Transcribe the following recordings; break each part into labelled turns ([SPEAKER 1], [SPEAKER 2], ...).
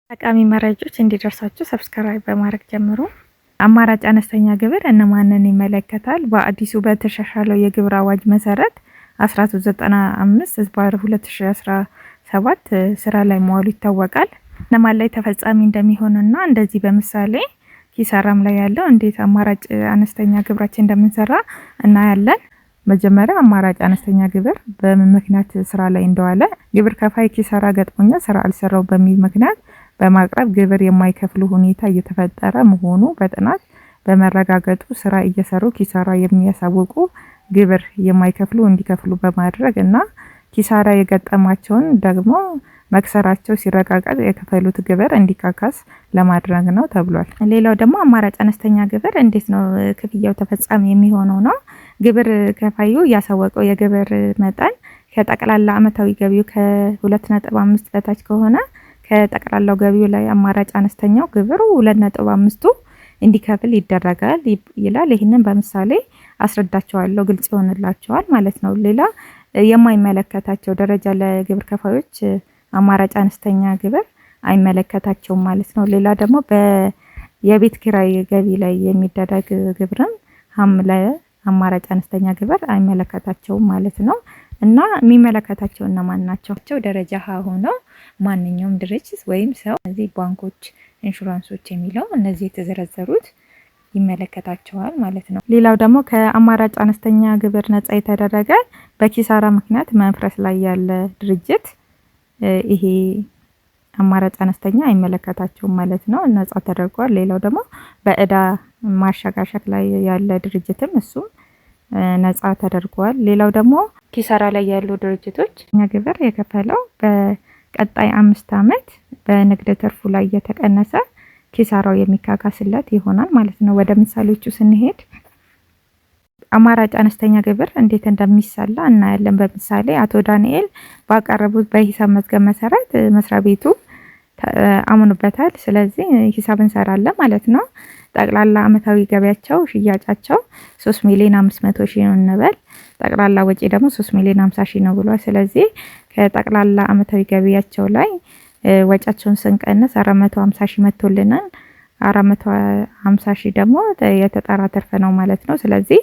[SPEAKER 1] ጠቃሚ መረጃዎች እንዲደርሳችሁ ሰብስክራይብ በማድረግ ጀምሩ። አማራጭ አነስተኛ ግብር እነማንን ይመለከታል? በአዲሱ በተሻሻለው የግብር አዋጅ መሰረት 1395/2017 ስራ ላይ መዋሉ ይታወቃል። እነማን ላይ ተፈጻሚ እንደሚሆንና እንደዚህ በምሳሌ ኪሳራም ላይ ያለው እንዴት አማራጭ አነስተኛ ግብራችን እንደምንሰራ እናያለን። መጀመሪያ አማራጭ አነስተኛ ግብር በምን ምክንያት ስራ ላይ እንደዋለ ግብር ከፋይ ኪሳራ ገጥሞኛ ስራ አልሰራው በሚል ምክንያት በማቅረብ ግብር የማይከፍሉ ሁኔታ እየተፈጠረ መሆኑ በጥናት በመረጋገጡ ስራ እየሰሩ ኪሳራ የሚያሳውቁ ግብር የማይከፍሉ እንዲከፍሉ በማድረግ እና ኪሳራ የገጠማቸውን ደግሞ መክሰራቸው ሲረጋገጥ የከፈሉት ግብር እንዲካካስ ለማድረግ ነው ተብሏል። ሌላው ደግሞ አማራጭ አነስተኛ ግብር እንዴት ነው ክፍያው ተፈጻሚ የሚሆነው ነው። ግብር ከፋዩ ያሳወቀው የግብር መጠን ከጠቅላላ አመታዊ ገቢው ከ2.5 በታች ከሆነ ከጠቅላላው ገቢው ላይ አማራጭ አነስተኛው ግብሩ 2.5ቱ እንዲከፍል ይደረጋል ይላል። ይህንን በምሳሌ አስረዳቸዋለሁ፣ ግልጽ ይሆንላቸዋል ማለት ነው። ሌላ የማይመለከታቸው ደረጃ ለግብር ከፋዮች አማራጭ አነስተኛ ግብር አይመለከታቸውም ማለት ነው። ሌላ ደግሞ የቤት ኪራይ ገቢ ላይ የሚደረግ ግብርም አማራጭ አነስተኛ ግብር አይመለከታቸውም ማለት ነው። እና የሚመለከታቸው እነማን ናቸው? ደረጃ ሀ ሆነው ማንኛውም ድርጅት ወይም ሰው እነዚህ ባንኮች፣ ኢንሹራንሶች የሚለው እነዚህ የተዘረዘሩት ይመለከታቸዋል ማለት ነው። ሌላው ደግሞ ከአማራጭ አነስተኛ ግብር ነጻ የተደረገ በኪሳራ ምክንያት መፍረስ ላይ ያለ ድርጅት ይሄ አማራጭ አነስተኛ አይመለከታቸውም ማለት ነው፣ ነጻ ተደርጓል። ሌላው ደግሞ በእዳ ማሸጋሸግ ላይ ያለ ድርጅትም እሱም ነጻ ተደርጓል። ሌላው ደግሞ ኪሳራ ላይ ያሉ ድርጅቶች ግብር የከፈለው በቀጣይ 5 አመት በንግድ ትርፉ ላይ የተቀነሰ ኪሳራው የሚካካስለት ይሆናል ማለት ነው። ወደ ምሳሌዎቹ ስንሄድ አማራጭ አነስተኛ ግብር እንዴት እንደሚሰላ እናያለን። በምሳሌ አቶ ዳንኤል ባቀረቡት በሂሳብ መዝገብ መሰረት መስሪያ ቤቱ አምኖበታል። ስለዚህ ሂሳብ እንሰራለን ማለት ነው። ጠቅላላ አመታዊ ገቢያቸው ሽያጫቸው 3,500,000 ነው እንበል። ጠቅላላ ወጪ ደግሞ 3,50,000 ነው ብሏል። ስለዚህ ከጠቅላላ አመታዊ ገቢያቸው ላይ ወጫቸውን ስንቀንስ 450,000 መጥቶልናል። 450,000 ደግሞ የተጣራ ትርፍ ነው ማለት ነው። ስለዚህ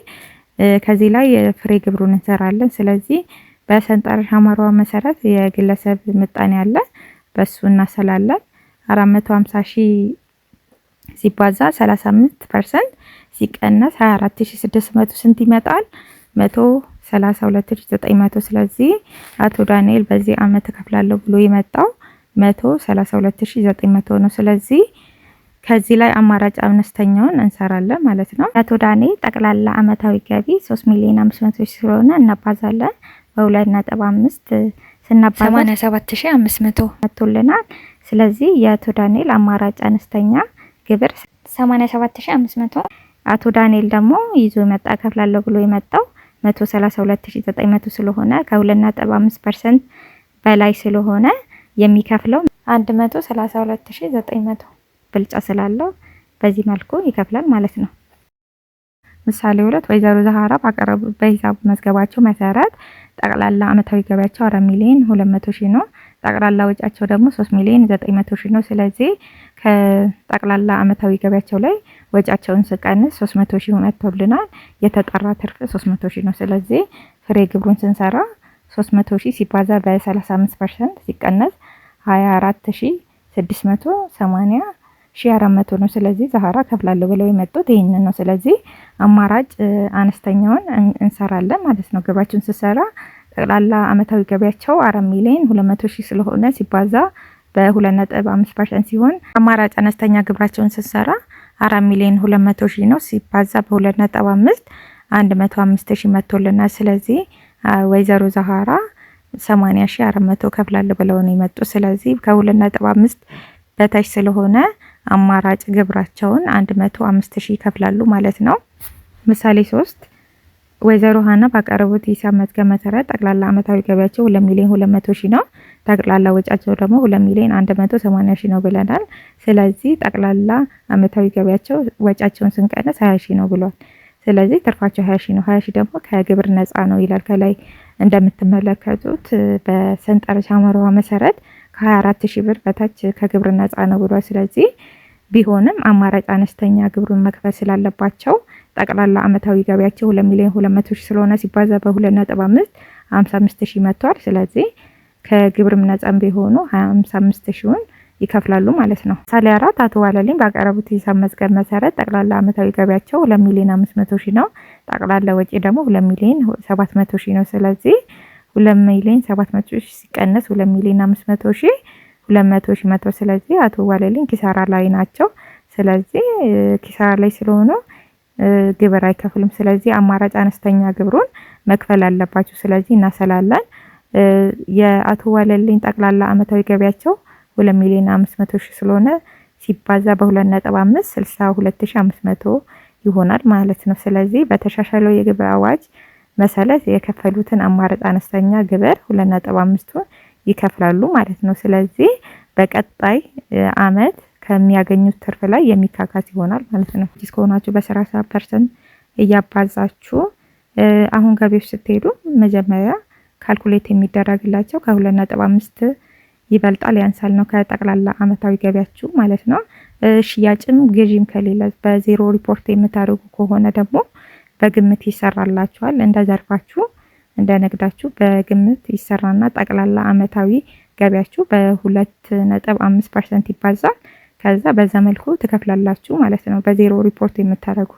[SPEAKER 1] ከዚህ ላይ ፍሬ ግብሩን እንሰራለን። ስለዚህ በሰንጠረዥ አማሯ መሰረት የግለሰብ ምጣኔ አለ፣ በሱ እናሰላለን። 450,000 ሲባዛ 35% ሲቀነስ 24600 ስንት ይመጣል? 132,900። ስለዚህ አቶ ዳንኤል በዚህ አመት እከፍላለሁ ብሎ የመጣው 132,900 ነው። ስለዚህ ከዚህ ላይ አማራጭ አነስተኛውን እንሰራለን ማለት ነው። አቶ ዳንኤል ጠቅላላ አመታዊ ገቢ 3,500,000 ስለሆነ እናባዛለን በ2.5 ስናባዛ 87,500 መጥቶልናል። ስለዚህ የአቶ ዳንኤል አማራጭ አነስተኛ ግብር 87,500። አቶ ዳንኤል ደግሞ ይዞ መጣ እከፍላለሁ ብሎ የመጣው 132,900 ስለሆነ ከ2.5% በላይ ስለሆነ የሚከፍለው 132,900 ብልጫ ስላለው በዚህ መልኩ ይከፍላል ማለት ነው። ምሳሌ 2 ወይዘሮ ዛሃራ ባቀረቡ በሂሳብ መዝገባቸው መሰረት ጠቅላላ አመታዊ ገቢያቸው 4,200,000 ነው። ጠቅላላ ወጪያቸው ደግሞ 3,900,000 ነው። ስለዚህ ከጠቅላላ አመታዊ ገቢያቸው ላይ ወጪያቸውን ስንቀንስ 300,000 መጥቶልናል። የተጣራ ትርፍ 300,000 ነው። ስለዚህ ፍሬ ግብሩን ስንሰራ 300,000 ሲባዛ በ35% ሲቀነስ 24,680,400 ነው። ስለዚህ ዛሃራ ከፍላለሁ ብለው የመጡት ይሄንን ነው። ስለዚህ አማራጭ አነስተኛውን እንሰራለን ማለት ነው። ግብራችን ስሰራ ጠቅላላ አመታዊ ገቢያቸው 4,200,000 ስለሆነ ሲባዛ በ2.5% ሲሆን አማራጭ አነስተኛ ግብራቸውን ስሰራ 4,200,000 ነው። ሲባዛ በ2.5 105,000 መጥቶልናል። ስለዚህ ወይዘሮ ዛሃራ 80,400 ከፍላለሁ ብለው ነው የመጡ። ስለዚህ ከ2.5 በታች ስለሆነ አማራጭ ግብራቸውን 105,000 ይከፍላሉ ማለት ነው። ምሳሌ 3 ወይዘሮ ሀና ባቀረቡት ሂሳብ መዝገብ መሰረት ጠቅላላ አመታዊ ገቢያቸው 2,200,000 ነው። ጠቅላላ ወጫቸው ደግሞ 2,180,000 ነው ብለናል። ስለዚህ ጠቅላላ አመታዊ ገቢያቸው ወጫቸውን ስንቀነስ 20,000 ነው ብሏል። ስለዚህ ትርፋቸው 20,000 ነው። 20,000 ደግሞ ከግብር ነፃ ነው ይላል። ከላይ እንደምትመለከቱት በሰንጠረዥ አማራዋ መሰረት ከ24000 ብር በታች ከግብር ነፃ ነው ብሏል። ስለዚህ ቢሆንም አማራጭ አነስተኛ ግብሩን መክፈል ስላለባቸው ጠቅላላ አመታዊ ገቢያቸው 2,200,000 ስለሆነ ሲባዛ በ2.5 55,000 መጥቷል። ስለዚህ ከግብርም ነፃም ቢሆኑ 55,000ን ይከፍላሉ ማለት ነው። ምሳሌ 4 አቶ ዋለልኝ ባቀረቡት ሂሳብ መዝገብ መሰረት ጠቅላላ አመታዊ ገቢያቸው 2,500,000 ነው። ጠቅላላ ወጪ ደግሞ 2,700,000 ነው። ስለዚህ 2,700,000 ሲቀነስ 2,500,000 200,000 መቶ። ስለዚህ አቶ ዋለልኝ ኪሳራ ላይ ናቸው። ስለዚህ ኪሳራ ላይ ስለሆኑ ግብር አይከፍሉም። ስለዚህ አማራጭ አነስተኛ ግብሩን መክፈል አለባቸው። ስለዚህ እናሰላለን። የአቶ ዋለልኝ ጠቅላላ አመታዊ ገቢያቸው 2,500,000 ስለሆነ ሲባዛ በ2.5 62,500 ይሆናል ማለት ነው። ስለዚህ በተሻሻለው የግብር አዋጅ መሰረት የከፈሉትን አማራጭ አነስተኛ ግብር 2.5ቱን ይከፍላሉ ማለት ነው። ስለዚህ በቀጣይ አመት ከሚያገኙት ትርፍ ላይ የሚካካስ ይሆናል ማለት ነው። አዲስ ከሆናችሁ በ30% እያባዛችሁ አሁን ገቢዎች ስትሄዱ መጀመሪያ ካልኩሌት የሚደረግላቸው ከ2.5 ይበልጣል ያንሳል ነው ከጠቅላላ አመታዊ ገቢያችሁ ማለት ነው። ሽያጭም ግዢም ከሌለ በዜሮ ሪፖርት የምታደርጉ ከሆነ ደግሞ በግምት ይሰራላችኋል። እንደ ዘርፋችሁ እንደ ንግዳችሁ በግምት ይሰራና ጠቅላላ አመታዊ ገቢያችሁ በ2.5% ይባዛል። ከዛ በዛ መልኩ ትከፍላላችሁ ማለት ነው። በዜሮ ሪፖርት የምታደርጉ